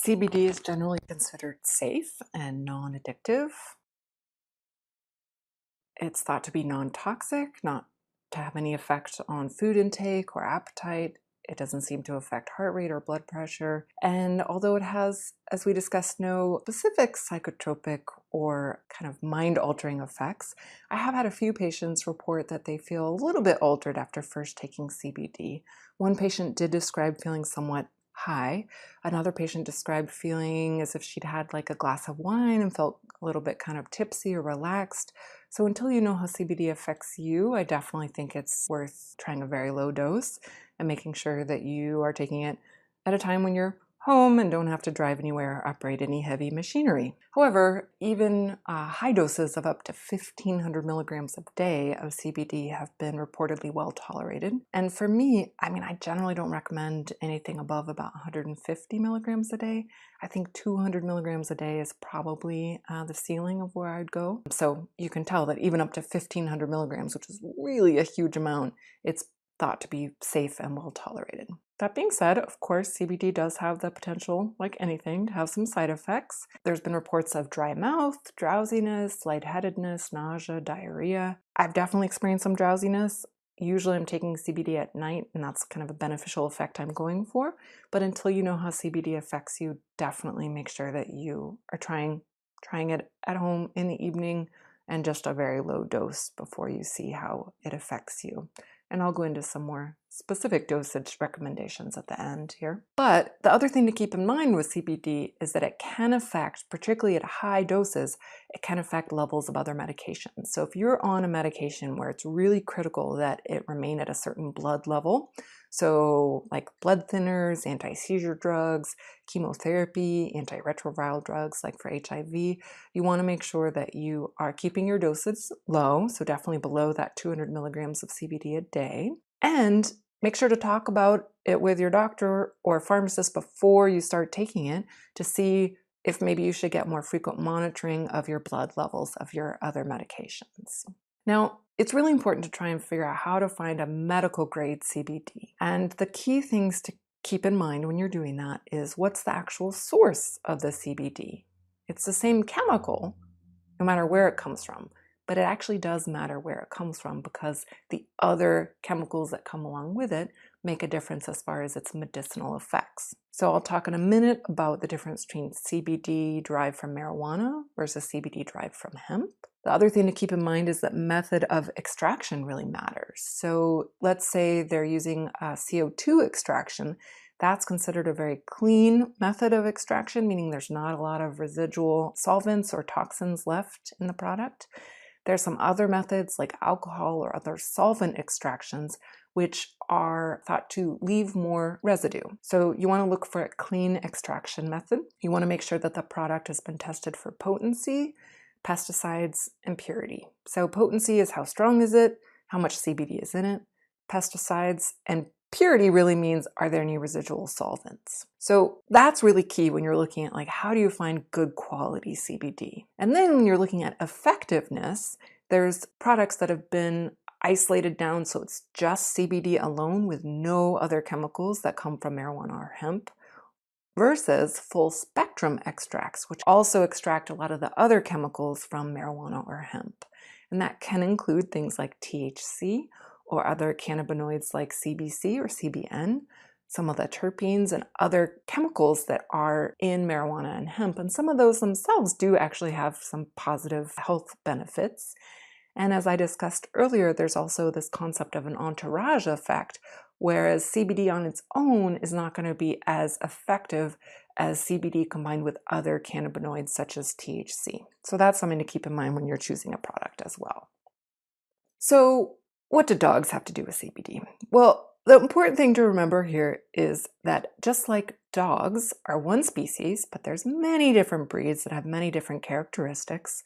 CBD is generally considered safe and non-addictive. It's thought to be non-toxic, not to have any effect on food intake or appetite. It doesn't seem to affect heart rate or blood pressure. And although it has, as we discussed, no specific psychotropic or kind of mind-altering effects, I have had a few patients report that they feel a little bit altered after first taking CBD. One patient did describe feeling somewhat high. Another patient described feeling as if she'd had like a glass of wine and felt a little bit kind of tipsy or relaxed. So until you know how CBD affects you, I definitely think it's worth trying a very low dose and making sure that you are taking it at a time when you're home and don't have to drive anywhere or operate any heavy machinery. However, even high doses of up to 1,500 milligrams a day of CBD have been reportedly well tolerated. And for me, I generally don't recommend anything above about 150 milligrams a day. I think 200 milligrams a day is probably the ceiling of where I'd go. So you can tell that even up to 1,500 milligrams, which is really a huge amount, it's thought to be safe and well tolerated. That being said, of course, CBD does have the potential, like anything, to have some side effects. There's been reports of dry mouth, drowsiness, lightheadedness, nausea, diarrhea. I've definitely experienced some drowsiness. Usually I'm taking CBD at night, and that's kind of a beneficial effect I'm going for. But until you know how CBD affects you, definitely make sure that you are trying it at home in the evening and just a very low dose before you see how it affects you. And I'll go into some more specific dosage recommendations at the end here. But the other thing to keep in mind with CBD is that it can affect, particularly at high doses, it can affect levels of other medications. So if you're on a medication where it's really critical that it remain at a certain blood level, so like blood thinners, anti-seizure drugs, chemotherapy, antiretroviral drugs like for HIV, you want to make sure that you are keeping your doses low, so definitely below that 200 milligrams of CBD a day. And make sure to talk about it with your doctor or pharmacist before you start taking it to see if maybe you should get more frequent monitoring of your blood levels of your other medications. Now, it's really important to try and figure out how to find a medical grade CBD. And the key things to keep in mind when you're doing that is what's the actual source of the CBD. It's the same chemical, no matter where it comes from, but it actually does matter where it comes from because the other chemicals that come along with it make a difference as far as its medicinal effects. So I'll talk in a minute about the difference between CBD derived from marijuana versus CBD derived from hemp. The other thing to keep in mind is that method of extraction really matters. So let's say they're using CO2 extraction. That's considered a very clean method of extraction, meaning there's not a lot of residual solvents or toxins left in the product. There's some other methods like alcohol or other solvent extractions, which are thought to leave more residue. So you want to look for a clean extraction method. You want to make sure that the product has been tested for potency, pesticides, and purity. So potency is how strong is it, how much CBD is in it. Pesticides and purity really means, are there any residual solvents? So that's really key when you're looking at like, how do you find good quality CBD? And then when you're looking at effectiveness, there's products that have been isolated down so it's just CBD alone with no other chemicals that come from marijuana or hemp, versus full spectrum extracts, which also extract a lot of the other chemicals from marijuana or hemp. And that can include things like THC or other cannabinoids like CBC or CB1, some of the terpenes and other chemicals that are in marijuana and hemp. And some of those themselves do actually have some positive health benefits. And as I discussed earlier, there's also this concept of an entourage effect, whereas CBD on its own is not going to be as effective as CBD combined with other cannabinoids such as THC. So that's something to keep in mind when you're choosing a product as well. So what do dogs have to do with CBD? Well, the important thing to remember here is that just like dogs are one species, but there's many different breeds that have many different characteristics,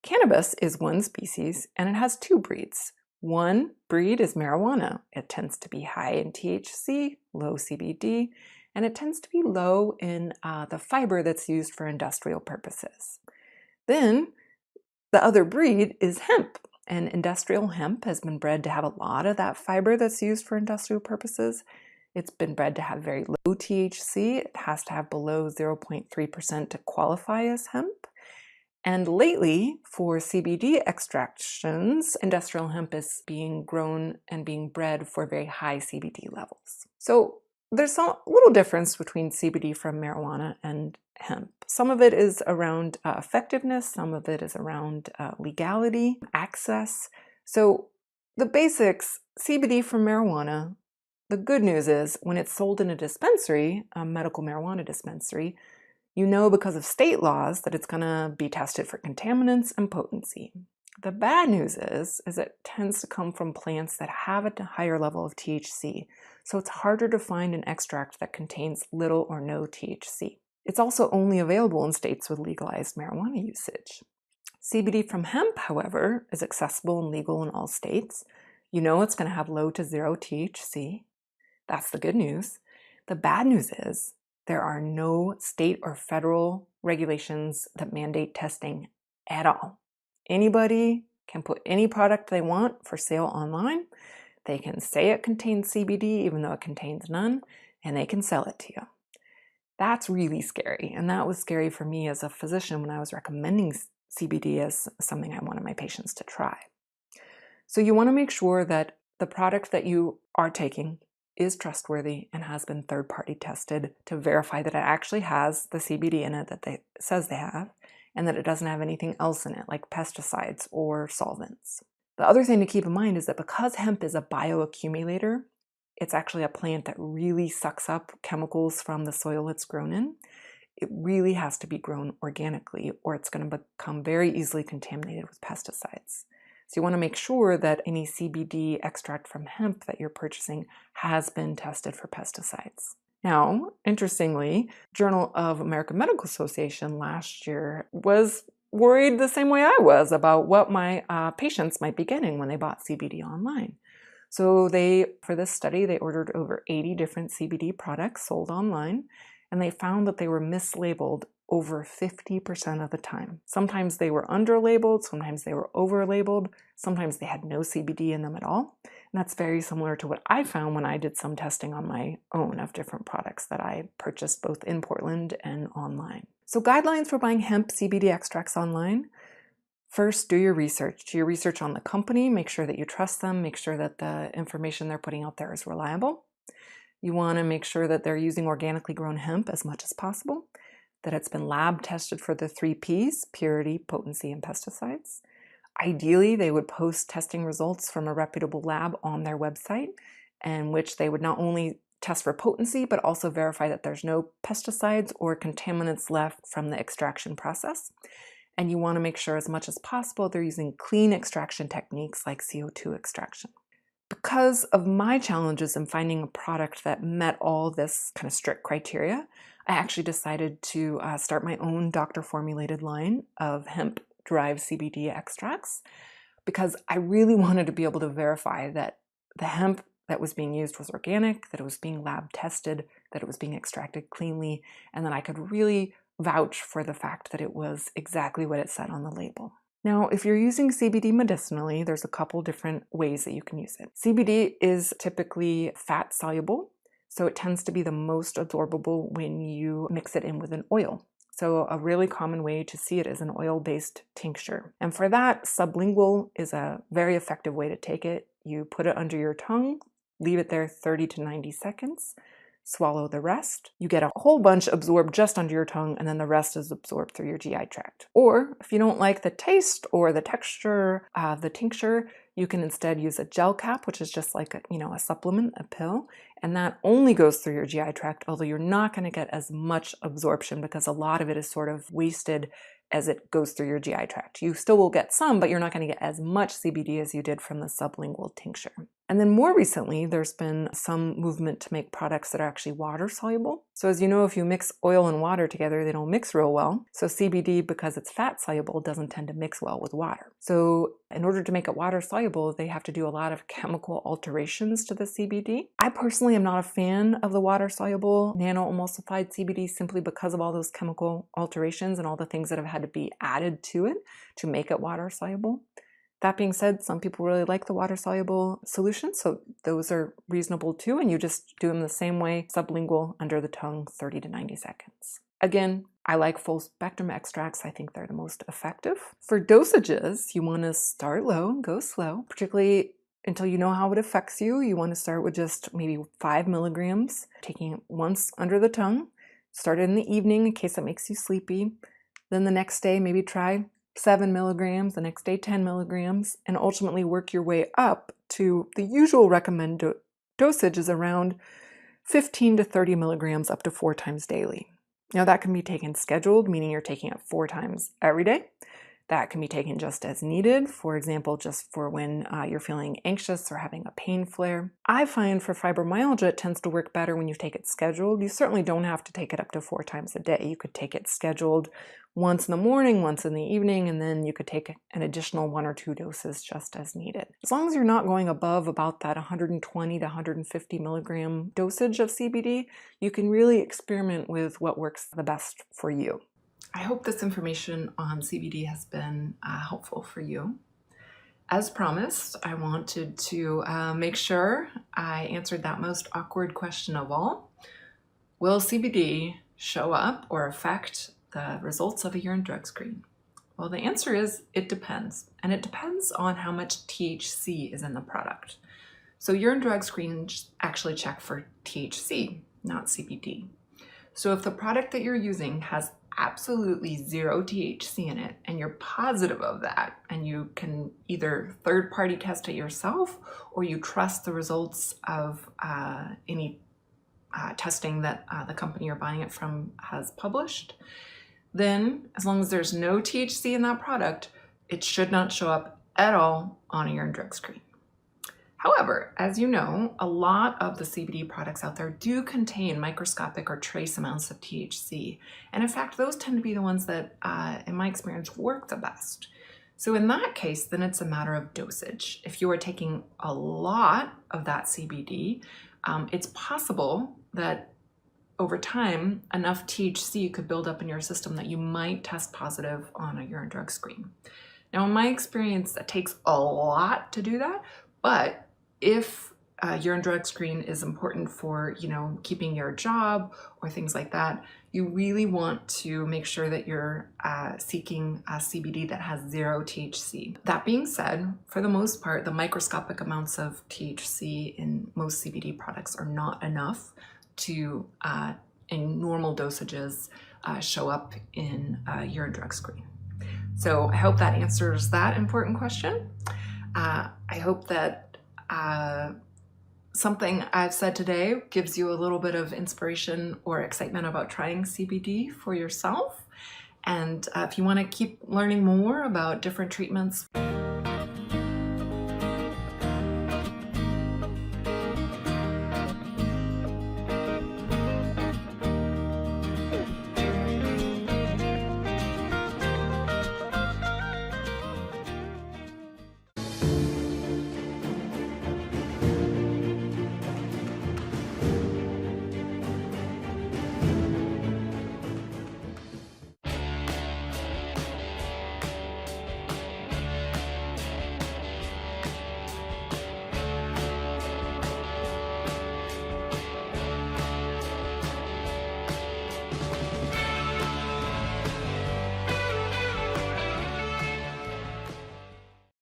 cannabis is one species and it has two breeds. One breed is marijuana. It tends to be high in THC, low CBD, and it tends to be low in the fiber that's used for industrial purposes. Then the other breed is hemp, and industrial hemp has been bred to have a lot of that fiber that's used for industrial purposes. It's been bred to have very low THC. It has to have below 0.3% to qualify as hemp. And lately, for CBD extractions, industrial hemp is being grown and being bred for very high CBD levels. So there's a little difference between CBD from marijuana and hemp. Some of it is around effectiveness, some of it is around legality, access. So the basics, CBD from marijuana, the good news is when it's sold in a dispensary, a medical marijuana dispensary, you know because of state laws that it's going to be tested for contaminants and potency. The bad news is it tends to come from plants that have a higher level of THC, so it's harder to find an extract that contains little or no THC. It's also only available in states with legalized marijuana usage. CBD from hemp, however, is accessible and legal in all states. You know it's going to have low to zero THC. That's the good news. The bad news is there are no state or federal regulations that mandate testing at all. Anybody can put any product they want for sale online. They can say it contains CBD even though it contains none, and they can sell it to you. That's really scary, and that was scary for me as a physician when I was recommending CBD as something I wanted my patients to try. So you want to make sure that the product that you are taking is trustworthy and has been third-party tested to verify that it actually has the CBD in it that it says they have, and that it doesn't have anything else in it, like pesticides or solvents. The other thing to keep in mind is that because hemp is a bioaccumulator, it's actually a plant that really sucks up chemicals from the soil it's grown in. It really has to be grown organically, or it's going to become very easily contaminated with pesticides. So you want to make sure that any CBD extract from hemp that you're purchasing has been tested for pesticides. Now, interestingly, Journal of American Medical Association last year was worried the same way I was about what my patients might be getting when they bought CBD online. So for this study, they ordered over 80 different CBD products sold online, and they found that they were mislabeled over 50% of the time. Sometimes they were underlabeled, sometimes they were overlabeled, sometimes they had no CBD in them at all. And that's very similar to what I found when I did some testing on my own of different products that I purchased both in Portland and online. So guidelines for buying hemp CBD extracts online. First, do your research. Do your research on the company, make sure that you trust them, make sure that the information they're putting out there is reliable. You want to make sure that they're using organically grown hemp as much as possible, that it's been lab tested for the 3 Ps, purity, potency, and pesticides. Ideally, they would post testing results from a reputable lab on their website, in which they would not only test for potency, but also verify that there's no pesticides or contaminants left from the extraction process. And you want to make sure as much as possible they're using clean extraction techniques like CO2 extraction. Because of my challenges in finding a product that met all this kind of strict criteria, I actually decided to start my own doctor-formulated line of hemp-derived CBD extracts because I really wanted to be able to verify that the hemp that was being used was organic, that it was being lab tested, that it was being extracted cleanly, and that I could really vouch for the fact that it was exactly what it said on the label. Now, if you're using CBD medicinally, there's a couple different ways that you can use it. CBD is typically fat soluble, so it tends to be the most absorbable when you mix it in with an oil. So a really common way to see it is an oil-based tincture. And for that, sublingual is a very effective way to take it. You put it under your tongue, leave it there 30 to 90 seconds, swallow the rest. You get a whole bunch absorbed just under your tongue, and then the rest is absorbed through your GI tract. Or if you don't like the taste or the texture of the tincture, you can instead use a gel cap, which is just like a supplement, a pill, and that only goes through your GI tract, although you're not going to get as much absorption because a lot of it is sort of wasted as it goes through your GI tract. You still will get some, but you're not going to get as much CBD as you did from the sublingual tincture. And then more recently, there's been some movement to make products that are actually water soluble. So as you know, if you mix oil and water together, they don't mix real well. So CBD, because it's fat soluble, doesn't tend to mix well with water. So in order to make it water soluble, they have to do a lot of chemical alterations to the CBD. I personally am not a fan of the water soluble nano-emulsified CBD simply because of all those chemical alterations and all the things that have had to be added to it to make it water soluble. That being said, some people really like the water-soluble solutions, so those are reasonable too, and you just do them the same way, sublingual, under the tongue, 30 to 90 seconds. Again, I like full spectrum extracts. I think they're the most effective. For dosages, you want to start low and go slow, particularly until you know how it affects you. You want to start with just maybe 5 milligrams, taking it once under the tongue. Start it in the evening in case it makes you sleepy. Then the next day, maybe try 7 milligrams, the next day 10 milligrams, and ultimately work your way up to the usual recommended dosage is around 15 to 30 milligrams up to 4 times daily. Now that can be taken scheduled, meaning you're taking it 4 times every day. That can be taken just as needed, for example, just for when you're feeling anxious or having a pain flare. I find for fibromyalgia, it tends to work better when you take it scheduled. You certainly don't have to take it up to 4 times a day. You could take it scheduled once in the morning, once in the evening, and then you could take an additional 1 or 2 doses just as needed. As long as you're not going above about that 120 to 150 milligram dosage of CBD, you can really experiment with what works the best for you. I hope this information on CBD has been helpful for you. As promised, I wanted to make sure I answered that most awkward question of all. Will CBD show up or affect the results of a urine drug screen? Well, the answer is it depends, and it depends on how much THC is in the product. So urine drug screens actually check for THC, not CBD. So if the product that you're using has absolutely 0 THC in it, and you're positive of that, and you can either third-party test it yourself, or you trust the results of any testing that the company you're buying it from has published, then as long as there's no THC in that product, it should not show up at all on a urine drug screen. However, as you know, a lot of the CBD products out there do contain microscopic or trace amounts of THC. And in fact, those tend to be the ones that, in my experience, work the best. So in that case, then it's a matter of dosage. If you are taking a lot of that CBD, it's possible that over time, enough THC could build up in your system that you might test positive on a urine drug screen. Now, in my experience, it takes a lot to do that, but if a urine drug screen is important for, keeping your job or things like that, you really want to make sure that you're seeking a CBD that has 0 THC. That being said, for the most part, the microscopic amounts of THC in most CBD products are not enough to, in normal dosages, show up in a urine drug screen. So I hope that answers that important question. I hope that something I've said today gives you a little bit of inspiration or excitement about trying CBD for yourself. And if you want to keep learning more about different treatments